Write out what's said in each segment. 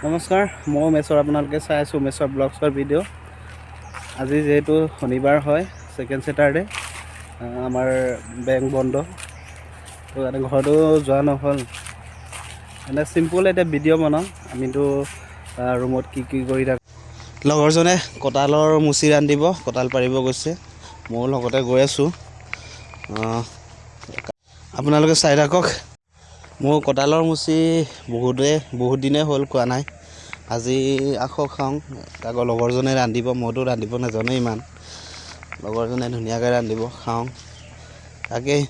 নমস্কাৰ, মই উমেশ্বৰ। আপোনালোকে চাই আছোঁ উমেশ্বৰ ব্লগছৰ ভিডিঅ'। আজি যিহেতু শনিবাৰ হয়, ছেকেণ্ড ছেটাৰডে, আমাৰ বেংক বন্ধ, তো কাৰণে ঘৰতো যোৱা নহ'ল। এনে চিম্পুল এটা ভিডিঅ' বনাওঁ। আমিতো ৰুমত কি কৰি থাকোঁ। লগৰজনে কঁঠালৰ মুচি ৰান্ধিব, কঁঠাল পাৰিব গৈছে, ময়ো লগতে গৈ আছোঁ। আপোনালোকে চাই থাকক। মোৰ কঁঠালৰ মুচি বহুত দিনেই হ'ল খোৱা নাই। আজি আকৌ খাওঁ। আকৌ লগৰজনে ৰান্ধিব, মইতো ৰান্ধিব নাজানো ইমান। লগৰজনে ধুনীয়াকৈ ৰান্ধিব, খাওঁ। তাকেই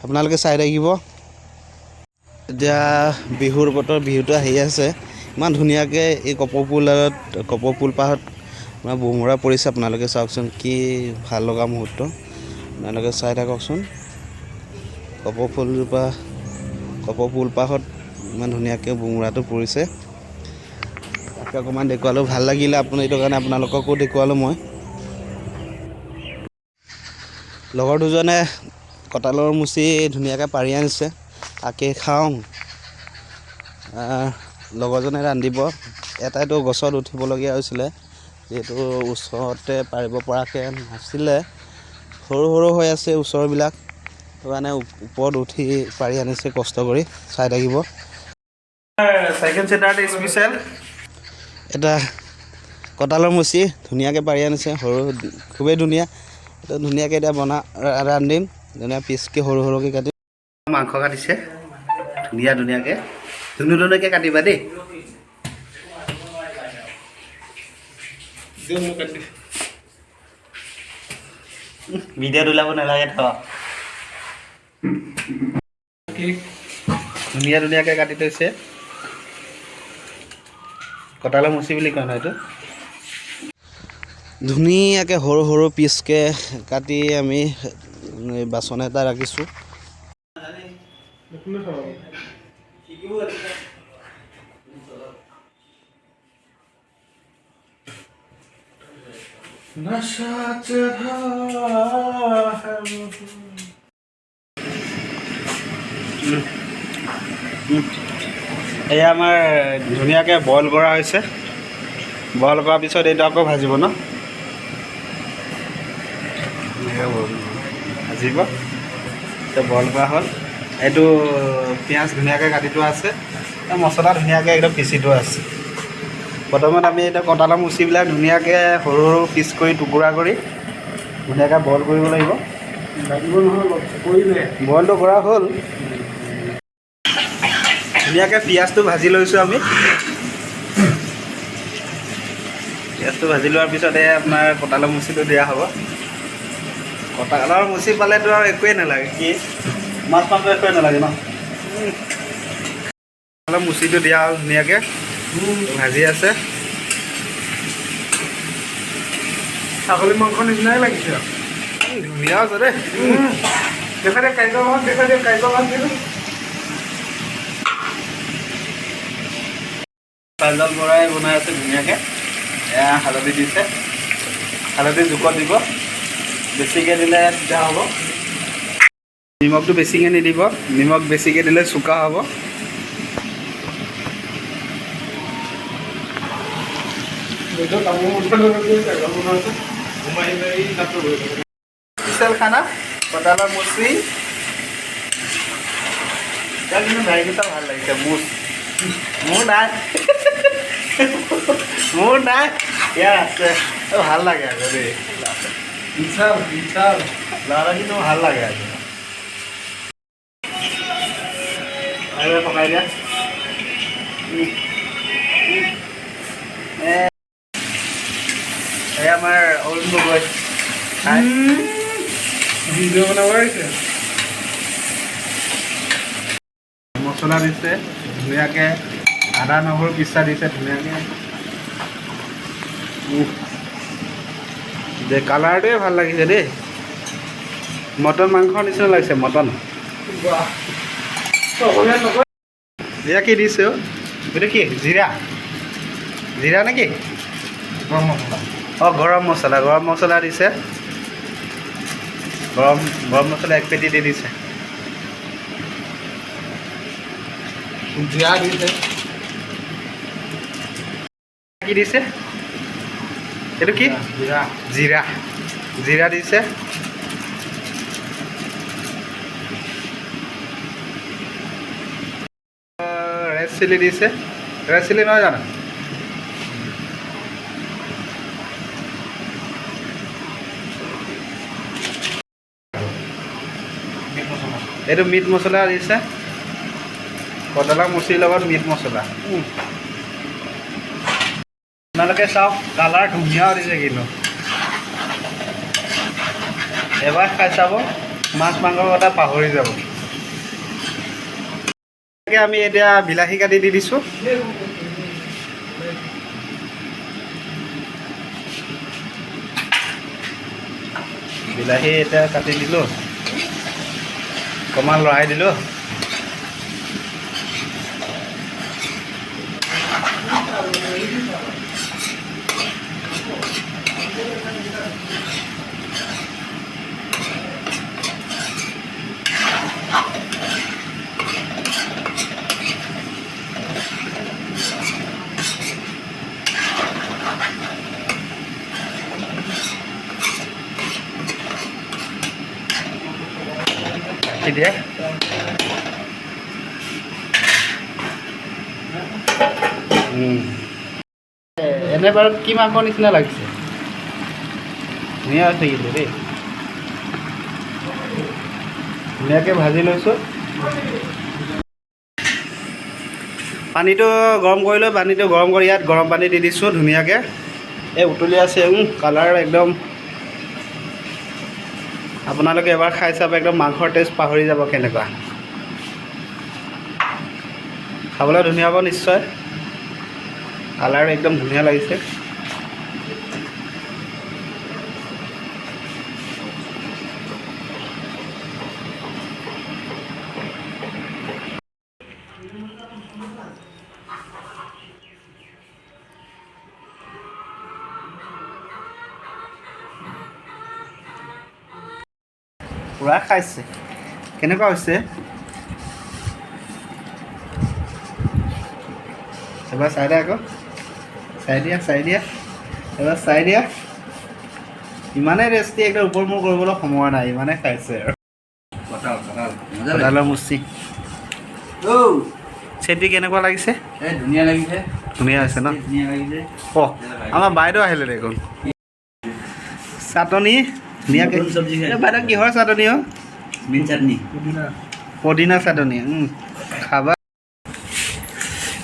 আপোনালোকে চাই থাকিব। এতিয়া বিহুৰ বতৰ, বিহুটো আহি আছে। ইমান ধুনীয়াকৈ এই কপৌ ফুলপাহত আপোনাৰ বুমুৰা পৰিছে। আপোনালোকে চাওকচোন, কি ভাল লগা মুহূৰ্ত। আপোনালোকে চাই থাককচোন। কপৌ ফুলপাহত ইমান ধুনীয়াকৈ বুমুৰাটো পৰিছে। তাকে অকণমান দেখুৱালোঁ, ভাল লাগিলে সেইটো কাৰণে আপোনালোককো দেখুৱালোঁ মই। লগৰ দুজনে কঁঠালৰ মুচি ধুনীয়াকৈ পাৰি আনিছে, তাকে খাওঁ। লগৰজনে ৰান্ধিব। এটাইতো গছত উঠিবলগীয়া হৈছিলে, যিহেতু ওচৰতে পাৰিব পৰাকৈ নাছিলে। সৰু হৈ আছে ওচৰবিলাক, সেইটো কাৰণে ওপৰত উঠি পাৰি আনিছে কষ্ট কৰি। চাই থাকিব। ছেকেণ্ড ছেটাৰডে স্পেচিয়েল এটা কঁঠালৰ মুচি ধুনীয়াকৈ পাৰি আনিছে, খুবেই ধুনীয়া। এইটো ধুনীয়াকৈ এতিয়া ৰান্ধিম, ধুনীয়া পিচকৈ সৰুকৈ কাটি। মাংস কাটিছে ধুনীয়াকৈ, ধুনীয়াকৈ কাটিবা দেই। ভিডিঅ'ত ওলাব নালাগে থ। ধুনীয়াকৈ কাটি থৈছে। কঁঠালৰ মুচি বুলি কয় ন এইটো। ধুনীয়াকৈ সৰু পিচকৈ কাটি আমি বাচন এটা ৰাখিছোঁ। এয়া আমাৰ ধুনীয়াকৈ বইল কৰা হৈছে। বইল কৰাৰ পিছত এইটো আকৌ ভাজিব ন, ভাজিব। বইল কৰা হ'ল। এইটো পিঁয়াজ ধুনীয়াকৈ কাটি থোৱা আছে, মছলা ধুনীয়াকৈ একদম পিচি থোৱা আছে। প্ৰথমত আমি এতিয়া কঁঠালৰ মুচিবিলাক ধুনীয়াকৈ সৰু পিচ কৰি টুকুৰা কৰি ধুনীয়াকৈ বইল কৰিব লাগিব। বইলটো কৰা হ'ল। ধুনীয়াকৈ পিঁয়াজটো ভাজি লৈছোঁ আমি। পিঁয়াজটো ভাজি লোৱাৰ পিছতে আপোনাৰ কঁঠালৰ মুচিটো দিয়া হ'ব। কঁঠালৰ মুচি পালেতো আৰু একোৱেই নালাগে, কি মাছ মাংস একোৱেই নালাগে ন। কঁঠালৰ মুচিটো দিয়া হ'ল ধুনীয়াকৈ, ভাজি আছে। ছাগলী মাংস নিচিনাই লাগিছে, ধুনীয়া আছে দেই। দেখা দিয়া কাইজৰ ভাত, কাইজল বৰাই বনাই আছে ধুনীয়াকৈ। এয়া হালধি দিছে, হালধি জোখত দিব, বেছিকৈ দিলে তিতা হ'ব। নিমখটো বেছিকৈ নিদিব, নিমখ বেছিকৈ দিলে চোকা হ'ব। স্পেচিয়েল খানা কঁঠালৰ মুচি। এতিয়া কিন্তু ভাইকেইটা ভাল লাগিছে। মোৰ নাই ইয়াৰ আছে, ভাল লাগে আকৌ দেই। ল'ৰা কিন্তু ভাল লাগে আকৌ। পকাই দিয়া। এই আমাৰ অৰুণ গগৈ ভিডিঅ' বনাব আহিছে। মছলা দিছে ধুনীয়াকৈ, আদা নহৰু পিচা দিছে ধুনীয়াকৈ। কালাৰটোৱে ভাল লাগিছে দেই। মটন মাংসৰ নিচিনা লাগিছে, মটন। এয়া কি দিছে অ'? এইটো কি জিৰা নেকি? গৰম মছলা। অঁ, গৰম মছলা দিছে। গৰম মছলা 1 পেটি দি দিছে। জিৰা দিছে, কি দিছে এইটো কি জিৰা জিৰা দিছে ৰেড চিলি দিছে ৰেড চিলি নহয় জানো এইটো মিট মছলা দিছে কঁঠালৰ মুচিৰ লগত মিট মছলা আপোনালোকে চাওক কালাৰ ধুনীয়া দিছে কিন্তু এবাৰ খাই চাব মাছ মাংসৰ কথা পাহৰি যাব আমি এতিয়া বিলাহী কাটি দি দিছোঁ বিলাহী এতিয়া কাটি দিলোঁ অকণমান লৰাই দিলোঁ দিয়ে এনে বাৰু কি মাংস নিচিনা লাগিছে ধুনীয়া হৈছে কিন্তু দেই ধুনীয়াকৈ ভাজি লৈছোঁ পানীটো গৰম কৰি লৈ পানীটো গৰম কৰি ইয়াত গৰম পানী দি দিছোঁ ধুনীয়াকৈ এই উতলি আছে কালাৰ একদম আপোনালোকে এবাৰ খাই চাব একদম মাংসৰ টেষ্ট পাহৰি যাব কেনেকুৱা খাবলৈ ধুনীয়া হ'ব নিশ্চয় কালাৰ একদম ধুনীয়া লাগিছে পুৰা খাইছে কেনেকুৱা হৈছে এবাৰ চাই দিয়া আকৌ চাই দিয়া এবাৰ চাই দিয়া ইমানেই টেষ্টি একদম ওপৰ মূৰ কৰিবলৈ সময় নাই ইমানেই খাইছে আৰু কঁঠালৰ মুচি চেটি কেনেকুৱা লাগিছে ধুনীয়া লাগিছে ধুনীয়া হৈছে ন ধুনীয়া লাগিছে অঁ আমাৰ বাইদেউ আহিলে দেখোন চাটনি ধুনীয়াকৈ চব্জি বাইদেউ কিহৰ চাটনি অঁ মিন চাটনি পদিনা চাটনি খাবা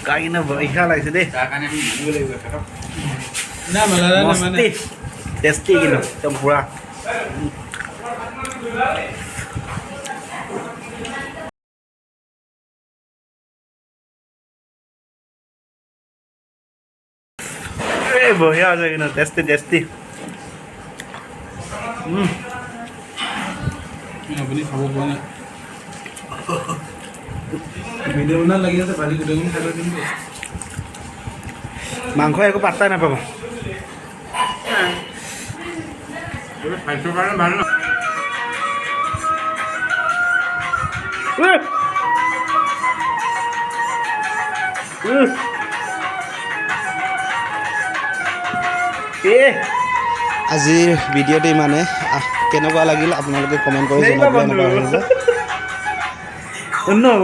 খাই কিনে বঢ়িয়া লাগিছে দেই তাৰ কাৰণে আমি মানিব লাগিব টেষ্টি কিন্তু একদম পুৰা বঢ়িয়া হৈছে কিন্তু টেষ্টি আপুনি খাব পৰা নাই ভিডিঅ' বনাত লাগি আছে ভাজি গোটেইখিনি খাই লৈ কিন্তু মাংস একো পাত্তাই নাপাব স্বাস্থ্যৰ কাৰণে ভাল ন আজিৰ ভিডিঅ'টো ইমানে কেনেকুৱা লাগিল আপোনালোকে কমেণ্ট কৰি জনাবলৈ নাপাহৰিব